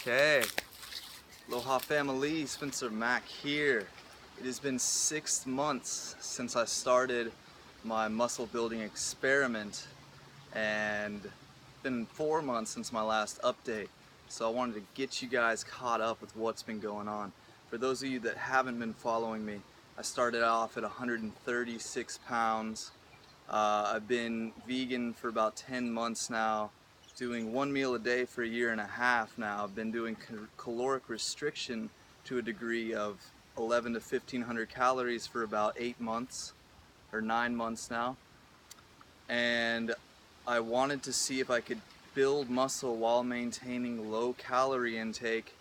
Okay, aloha family, Spencer-Mack here. It has been 6 months since I started my muscle building experiment and been 4 months since my last update. So I wanted to get you guys caught up with what's been going on. For those of you that haven't been following me, I started off at 136 pounds. I've been vegan for about 10 months now, doing one meal a day for a year and a half now. I've been doing caloric restriction to a degree of 11 to 1500 calories for about 8 months or 9 months now. And I wanted to see if I could build muscle while maintaining low calorie intake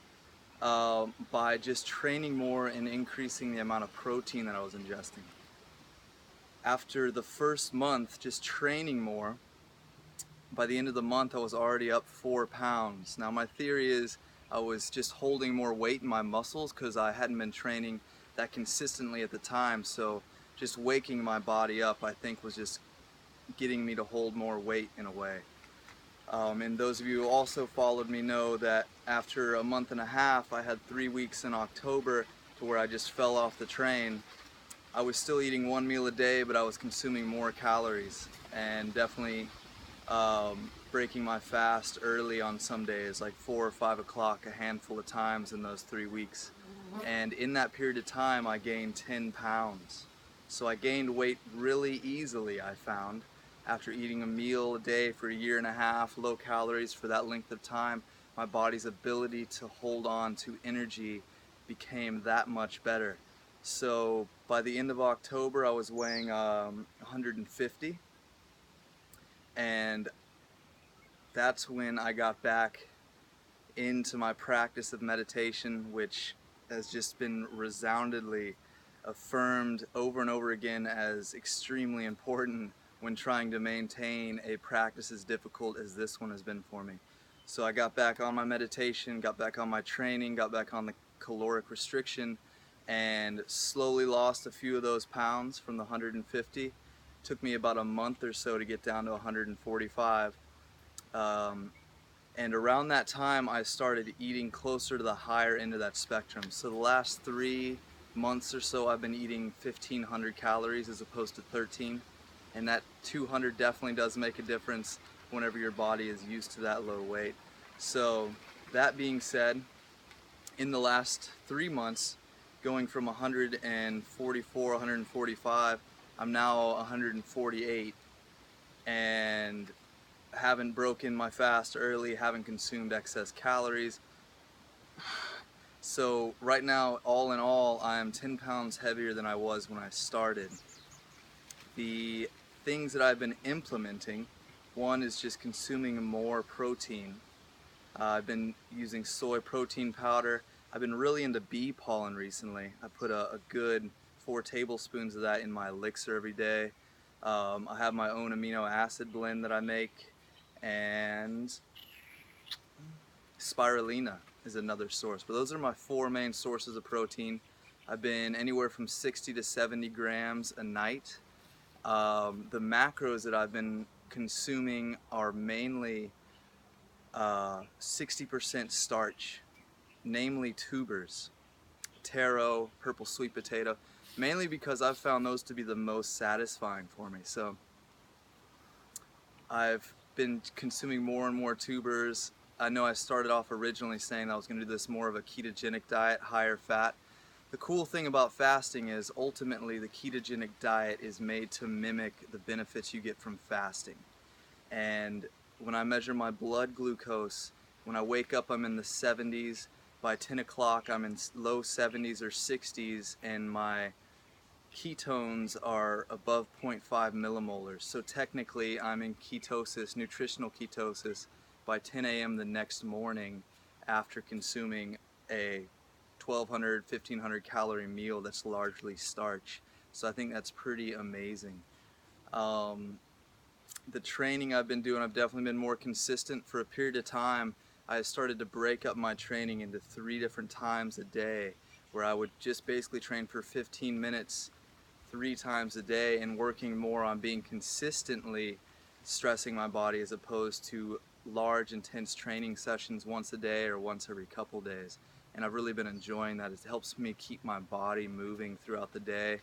by just training more and increasing the amount of protein that I was ingesting. After the first month just training more, by the end of the month I was already up 4 pounds. Now my theory is I was just holding more weight in my muscles because I hadn't been training that consistently at the time, so just waking my body up I think was just getting me to hold more weight in a way. And those of you who also followed me know that after a month and a half, I had 3 weeks in October to where I just fell off the train. I was still eating one meal a day, but I was consuming more calories and definitely breaking my fast early on some days, like 4 or 5 o'clock a handful of times in those 3 weeks. And in that period of time, I gained 10 pounds. So I gained weight really easily, I found. After eating a meal a day for a year and a half, low calories for that length of time, my body's ability to hold on to energy became that much better. So by the end of October, I was weighing 150, and that's when I got back into my practice of meditation, which has just been resoundingly affirmed over and over again as extremely important when trying to maintain a practice as difficult as this one has been for me. So I got back on my meditation, got back on my training, got back on the caloric restriction, and slowly lost a few of those pounds from the 150. Took me about a month or so to get down to 145. And around that time I started eating closer to the higher end of that spectrum. So the last 3 months or so I've been eating 1500 calories as opposed to 13, and that 200 definitely does make a difference whenever your body is used to that low weight. So that being said, in the last 3 months, going from 144, 145, I'm now 148, and haven't broken my fast early, haven't consumed excess calories. So right now, all in all, I am 10 pounds heavier than I was when I started. The things that I've been implementing, one is just consuming more protein. I've been using soy protein powder. I've been really into bee pollen recently. I put a good 4 tablespoons of that in my elixir every day. I have my own amino acid blend that I make, and spirulina is another source. But those are my 4 main sources of protein. I've been anywhere from 60 to 70 grams a night. The macros that I've been consuming are mainly 60% starch, namely tubers, taro, purple sweet potato, mainly because I've found those to be the most satisfying for me. So I've been consuming more and more tubers. I know I started off originally saying I was going to do this more of a ketogenic diet, higher fat. The cool thing about fasting is ultimately the ketogenic diet is made to mimic the benefits you get from fasting. And when I measure my blood glucose, when I wake up I'm in the 70s, by 10 o'clock I'm in low 70s or 60s, and my ketones are above 0.5 millimolars. So technically I'm in ketosis, nutritional ketosis, by 10 a.m. the next morning after consuming a 1200, 1500 calorie meal that's largely starch. So I think that's pretty amazing. The training I've been doing, I've definitely been more consistent. For a period of time, I started to break up my training into 3 different times a day, where I would just basically train for 15 minutes 3 times a day, and working more on being consistently stressing my body as opposed to large intense training sessions once a day or once every couple days, and I've really been enjoying that. It helps me keep my body moving throughout the day,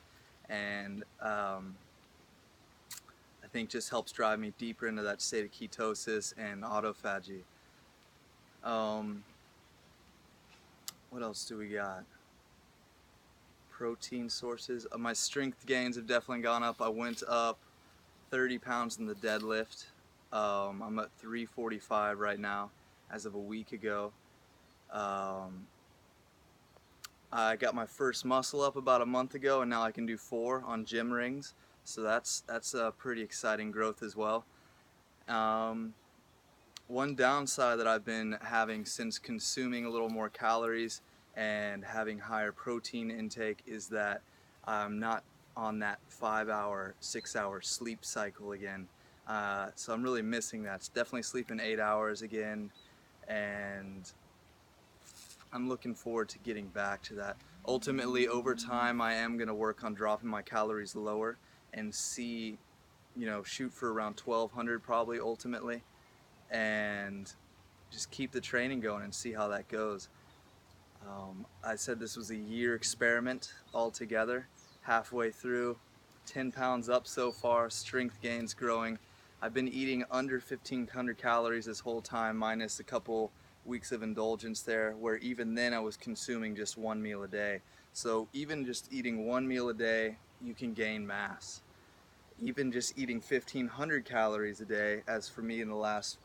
and I think just helps drive me deeper into that state of ketosis and autophagy. What else do we got? Protein sources. My strength gains have definitely gone up. I went up 30 pounds in the deadlift. I'm at 345 right now as of a week ago. I got my first muscle up about a month ago, and now I can do 4 on gym rings, so that's a pretty exciting growth as well. One downside that I've been having since consuming a little more calories and having higher protein intake is that I'm not on that 5-hour, 6-hour sleep cycle again. So I'm really missing that. It's definitely sleeping 8 hours again, and I'm looking forward to getting back to that. Ultimately, over time, I am going to work on dropping my calories lower and see, shoot for around 1200 probably ultimately, and just keep the training going and see how that goes. I said this was a year experiment altogether. Halfway through, 10 pounds up so far, strength gains growing. I've been eating under 1500 calories this whole time, minus a couple weeks of indulgence there, where even then I was consuming just 1 meal a day. So even just eating 1 meal a day, you can gain mass. Even just eating 1500 calories a day, as for me in the last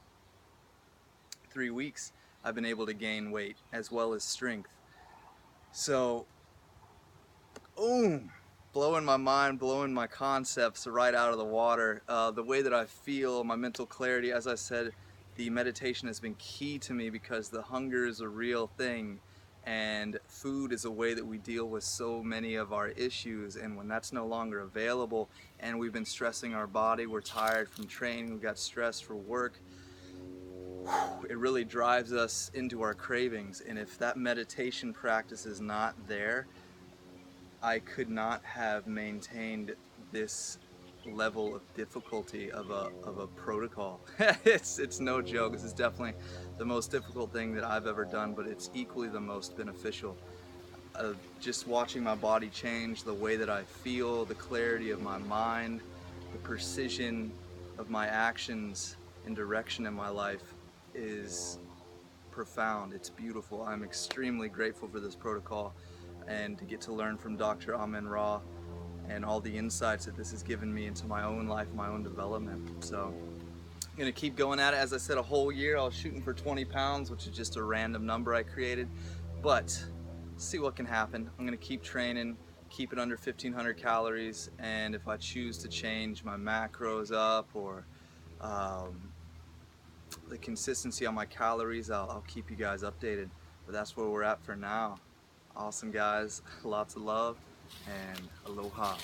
3 weeks, I've been able to gain weight as well as strength. So, blowing my mind, blowing my concepts right out of the water. The way that I feel, my mental clarity, as I said, the meditation has been key to me because the hunger is a real thing, and food is a way that we deal with so many of our issues, and when that's no longer available and we've been stressing our body, we're tired from training, we've got stress for work, it really drives us into our cravings. And if that meditation practice is not there, I could not have maintained this level of difficulty of a protocol. It's no joke. This is definitely the most difficult thing that I've ever done, but it's equally the most beneficial. Just watching my body change, the way that I feel, the clarity of my mind, the precision of my actions and direction in my life is profound. It's beautiful. I'm extremely grateful for this protocol and to get to learn from Dr. Amen-Ra and all the insights that this has given me into my own life, my own development. So I'm gonna keep going at it. As I said, a whole year I was shooting for 20 pounds, which is just a random number I created, but see what can happen. I'm gonna keep training, keep it under 1500 calories, and if I choose to change my macros up or the consistency on my calories, I'll keep you guys updated. But that's where we're at for now. Awesome guys, lots of love, and aloha.